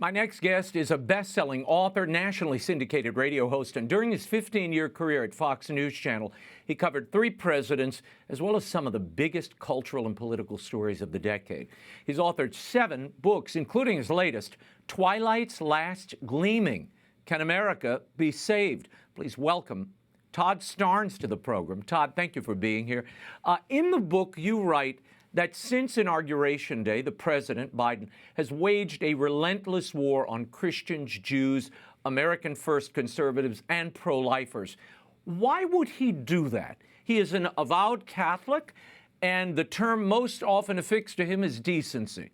My next guest is a best-selling author, nationally syndicated radio host, and during his 15-year career at Fox News Channel, he covered 3 presidents, as well as some of the biggest cultural and political stories of the decade. He's authored 7 books, including his latest, Twilight's Last Gleaming. Can America Be Saved? Please welcome Todd Starnes to the program. Todd, thank you for being here. In the book, you write that since Inauguration Day, the President, Biden, has waged a relentless war on Christians, Jews, American First conservatives, and pro-lifers. Why would he do that? He is an avowed Catholic, and the term most often affixed to him is decency.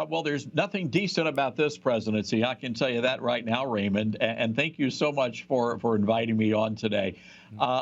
Well, there's nothing decent about this presidency. I can tell you that right now, Raymond. And thank you so much for inviting me on today.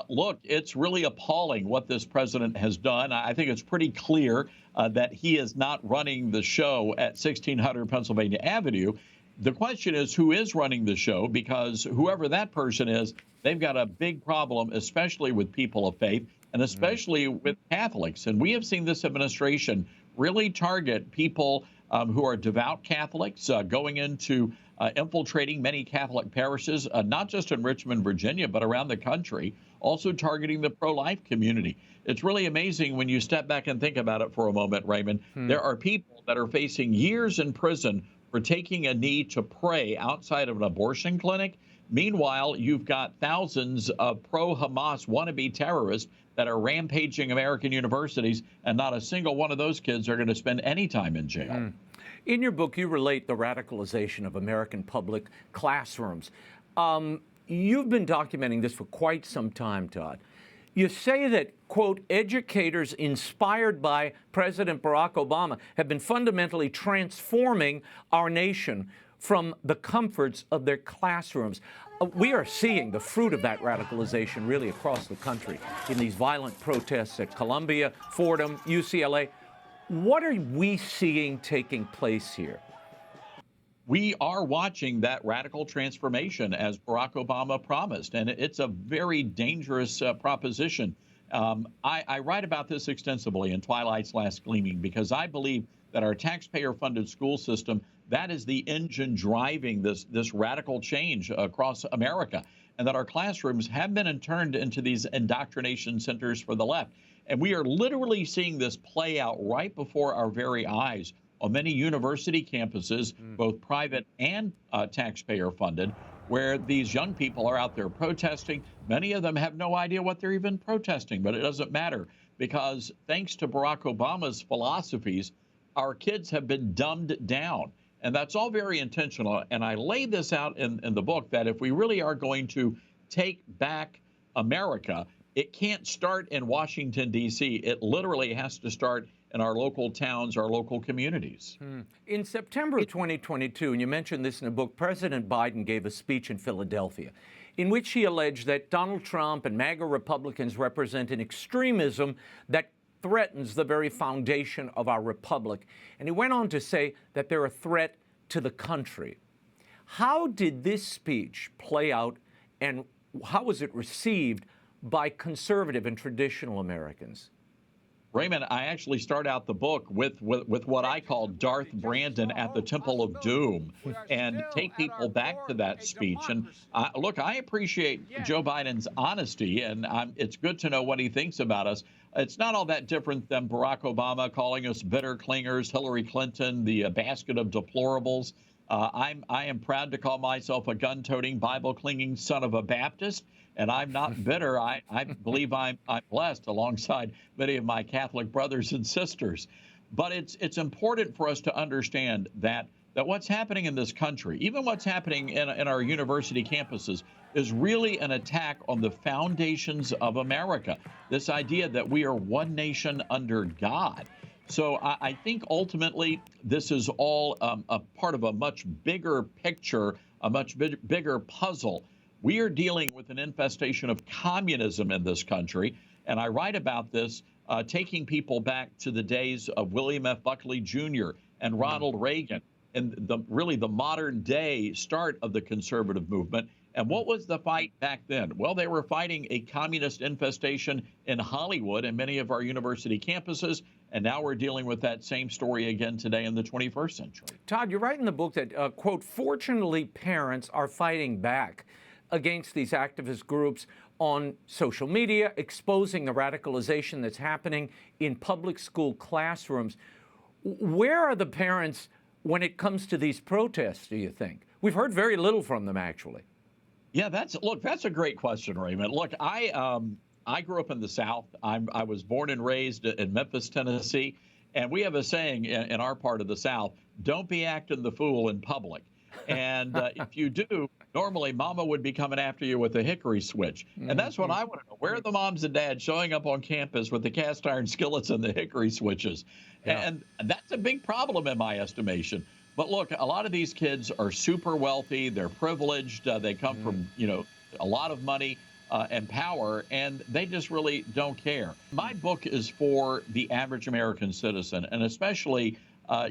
Look, it's really appalling what this president has done. I think it's pretty clear that he is not running the show at 1600 Pennsylvania Avenue. The question is, who is running the show? Because whoever that person is, they've got a big problem, especially with people of faith and especially with Catholics. And we have seen this administration really target people who are devout Catholics, going into infiltrating many Catholic parishes, not just in Richmond, Virginia, but around the country, also targeting the pro-life community. It's really amazing when you step back and think about it for a moment, Raymond. There are people that are facing years in prison for taking a knee to pray outside of an abortion clinic. Meanwhile, you've got thousands of pro-Hamas wannabe terrorists that are rampaging American universities, and not a single one of those kids are going to spend any time in jail. In your book, you relate the radicalization of American public classrooms. You've been documenting this for quite some time, Todd. You say that, quote, educators inspired by President Barack Obama have been fundamentally transforming our nation from the comforts of their classrooms. We are seeing the fruit of that radicalization really across the country in these violent protests at Columbia, Fordham, UCLA. What are we seeing taking place here? We are watching that radical transformation as Barack Obama promised, and it's a very dangerous proposition. I write about this extensively in Twilight's Last Gleaming because I believe that our taxpayer-funded school system, that is the engine driving this radical change across America, and that our classrooms have been turned into these indoctrination centers for the left. And we are literally seeing this play out right before our very eyes on many university campuses, both private and taxpayer-funded, where these young people are out there protesting. Many of them have no idea what they're even protesting, but it doesn't matter because thanks to Barack Obama's philosophies, our kids have been dumbed down. And that's all very intentional. And I lay this out in the book that if we really are going to take back America, it can't start in Washington, D.C. It literally has to start in our local towns, our local communities. In September of 2022, and you mentioned this in the book, President Biden gave a speech in Philadelphia in which he alleged that Donald Trump and MAGA Republicans represent an extremism that threatens the very foundation of our republic. And he went on to say that they're a threat to the country. How did this speech play out, and how was it received by conservative and traditional Americans? Raymond, I actually start out the book with what I call Darth Brandon at the Temple of Doom and take people back to that speech. And look, I appreciate Joe Biden's honesty, and it's good to know what he thinks about us. It's not all that different than Barack Obama calling us bitter clingers, Hillary Clinton, the basket of deplorables. I am proud to call myself a gun-toting, Bible-clinging son of a Baptist, and I'm not bitter. I believe I'm blessed alongside many of my Catholic brothers and sisters. But it's important for us to understand that what's happening in this country, even what's happening in our university campuses, is really an attack on the foundations of America. This idea that we are one nation under God. So I think ultimately this is all a part of a much bigger picture, a much bigger puzzle. We are dealing with an infestation of communism in this country, and I write about this taking people back to the days of William F. Buckley Jr. and Ronald Reagan, and the modern day start of the conservative movement. And what was the fight back then? Well, they were fighting a communist infestation in Hollywood and many of our university campuses, And now we're dealing with that same story again today in the 21st century. Todd, you write in the book that, quote, fortunately, parents are fighting back against these activist groups on social media, exposing the radicalization that's happening in public school classrooms. Where are the parents when it comes to these protests, do you think? We've heard very little from them, actually. Yeah, that's a great question, Raymond. Look, I grew up in the South. I was born and raised in Memphis, Tennessee, and we have a saying in our part of the South: "Don't be acting the fool in public." And if you do, normally Mama would be coming after you with a hickory switch. And that's what I want to know. Where are the moms and dads showing up on campus with the cast iron skillets and the hickory switches? Yeah. And that's a big problem in my estimation. But look, a lot of these kids are super wealthy. They're privileged. They come from, a lot of money and power, and they just really don't care. My book is for the average American citizen, and especially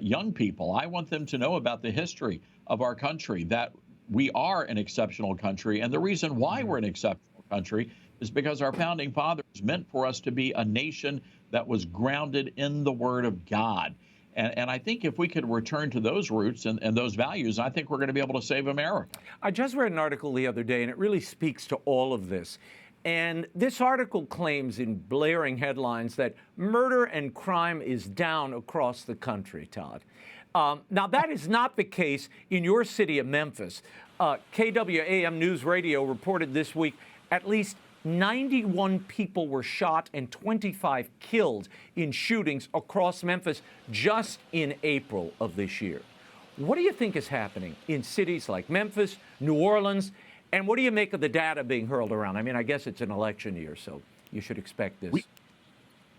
young people. I want them to know about the history of our country, that we are an exceptional country. And the reason why we're an exceptional country is because our founding fathers meant for us to be a nation that was grounded in the Word of God. And I think if we could return to those roots and those values, I think we're going to be able to save America. I just read an article the other day, and it really speaks to all of this. And this article claims in blaring headlines that murder and crime is down across the country, Todd. Now, that is not the case in your city of Memphis. KWAM News Radio reported this week at least 91 people were shot and 25 killed in shootings across Memphis just in April of this year. What do you think is happening in cities like Memphis, New Orleans, and what do you make of the data being hurled around? I mean, I guess it's an election year, so you should expect this.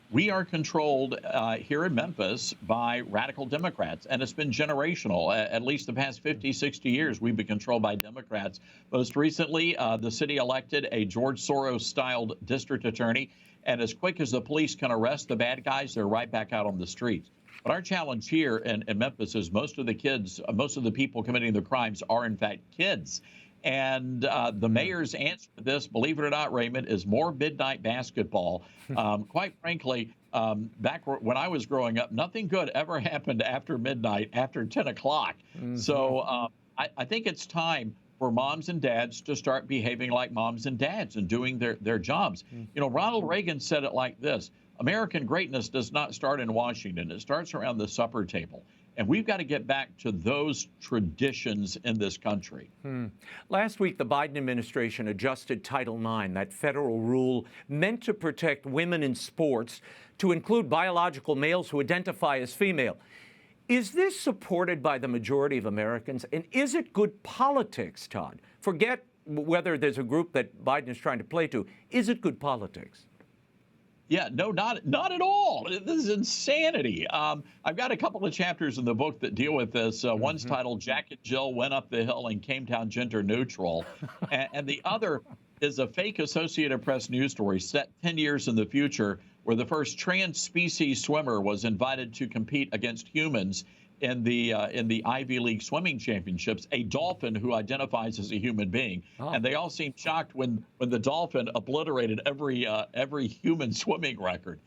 We are controlled here in Memphis by radical Democrats, and it's been generational. At least the past 50, 60 years, we've been controlled by Democrats. Most recently, the city elected a George Soros-styled district attorney, and as quick as the police can arrest the bad guys, they're right back out on the streets. But our challenge here in Memphis is most of the people committing the crimes are, in fact, kids. And the mayor's answer to this, believe it or not, Raymond, is more midnight basketball. Quite frankly, back when I was growing up, nothing good ever happened after midnight, after 10 o'clock. So I think it's time for moms and dads to start behaving like moms and dads and doing their jobs. Ronald Reagan said it like this: American greatness does not start in Washington. It starts around the supper table. And we've got to get back to those traditions in this country. Last week, the Biden administration adjusted Title IX, that federal rule meant to protect women in sports, to include biological males who identify as female. Is this supported by the majority of Americans? And is it good politics, Todd? Forget whether there's a group that Biden is trying to play to. Is it good politics? Yeah, no, not at all. This is insanity. I've got a couple of chapters in the book that deal with this. One's titled "Jack and Jill Went Up the Hill and Came Down Gender Neutral," and the other is a fake Associated Press news story set 10 years in the future, where the first trans-species swimmer was invited to compete against humans in the Ivy League swimming championships, a dolphin who identifies as a human being. And they all seemed shocked when the dolphin obliterated every human swimming record.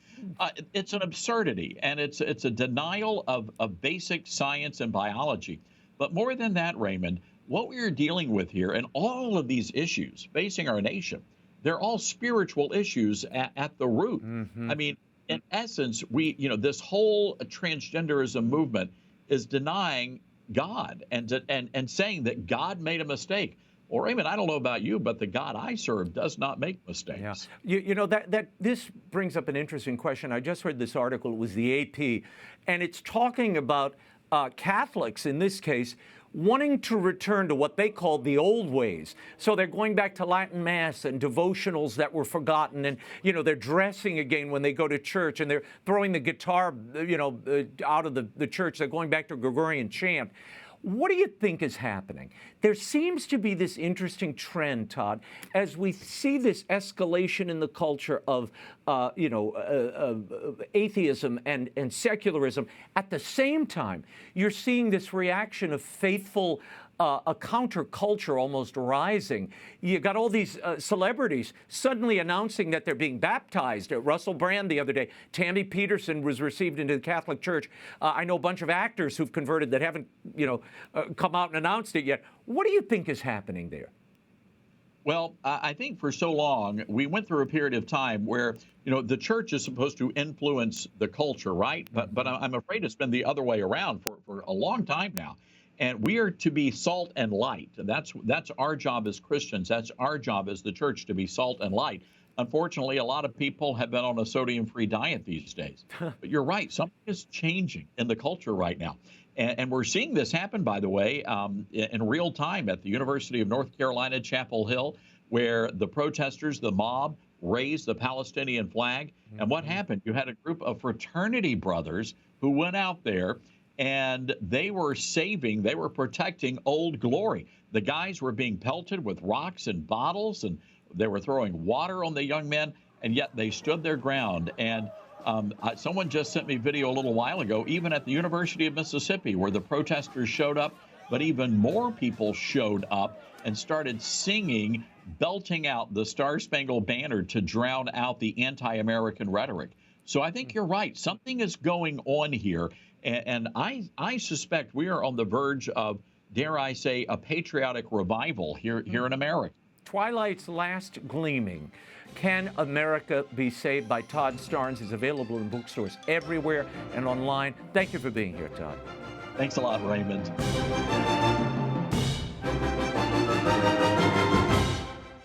It's an absurdity, and it's a denial of basic science and biology. But more than that, Raymond, what we are dealing with here and all of these issues facing our nation, they're all spiritual issues at the root. I mean, in essence, this whole transgenderism movement is denying God and saying that God made a mistake. Well, Raymond, I don't know about you, but the God I serve does not make mistakes. Yeah. That this brings up an interesting question. I just read this article. It was the AP, and it's talking about Catholics, in this case, wanting to return to what they called the old ways. So they're going back to Latin Mass and devotionals that were forgotten, and they're dressing again when they go to church, and they're throwing the guitar out of the church. They're going back to Gregorian chant. What do you think is happening? There seems to be this interesting trend, Todd, as we see this escalation in the culture of, atheism and secularism. At the same time, you're seeing this reaction of faithful a counterculture almost rising. You got all these celebrities suddenly announcing that they're being baptized. Russell Brand the other day, Tammy Peterson was received into the Catholic Church. I know a bunch of actors who've converted that haven't, come out and announced it yet. What do you think is happening there? Well, I think for so long, we went through a period of time where, the church is supposed to influence the culture, right? But I'm afraid it's been the other way around for a long time now. And we are to be salt and light. That's our job as Christians. That's our job as the church, to be salt and light. Unfortunately, a lot of people have been on a sodium-free diet these days. But you're right. Something is changing in the culture right now. And we're seeing this happen, by the way, in real time at the University of North Carolina, Chapel Hill, where the protesters, the mob, raised the Palestinian flag. And what happened? You had a group of fraternity brothers who went out there, and they were protecting Old Glory. The guys were being pelted with rocks and bottles, and they were throwing water on the young men, and yet they stood their ground. And someone just sent me video a little while ago, even at the University of Mississippi, where the protesters showed up, but even more people showed up and started singing, belting out the Star-Spangled Banner to drown out the anti-American rhetoric. So I think you're right. Something is going on here. And I suspect we are on the verge of, dare I say, a patriotic revival here in America. Twilight's last Gleaming. Can America Be Saved by Todd Starnes is available in bookstores everywhere and online. Thank you for being here, Todd. Thanks a lot, Raymond.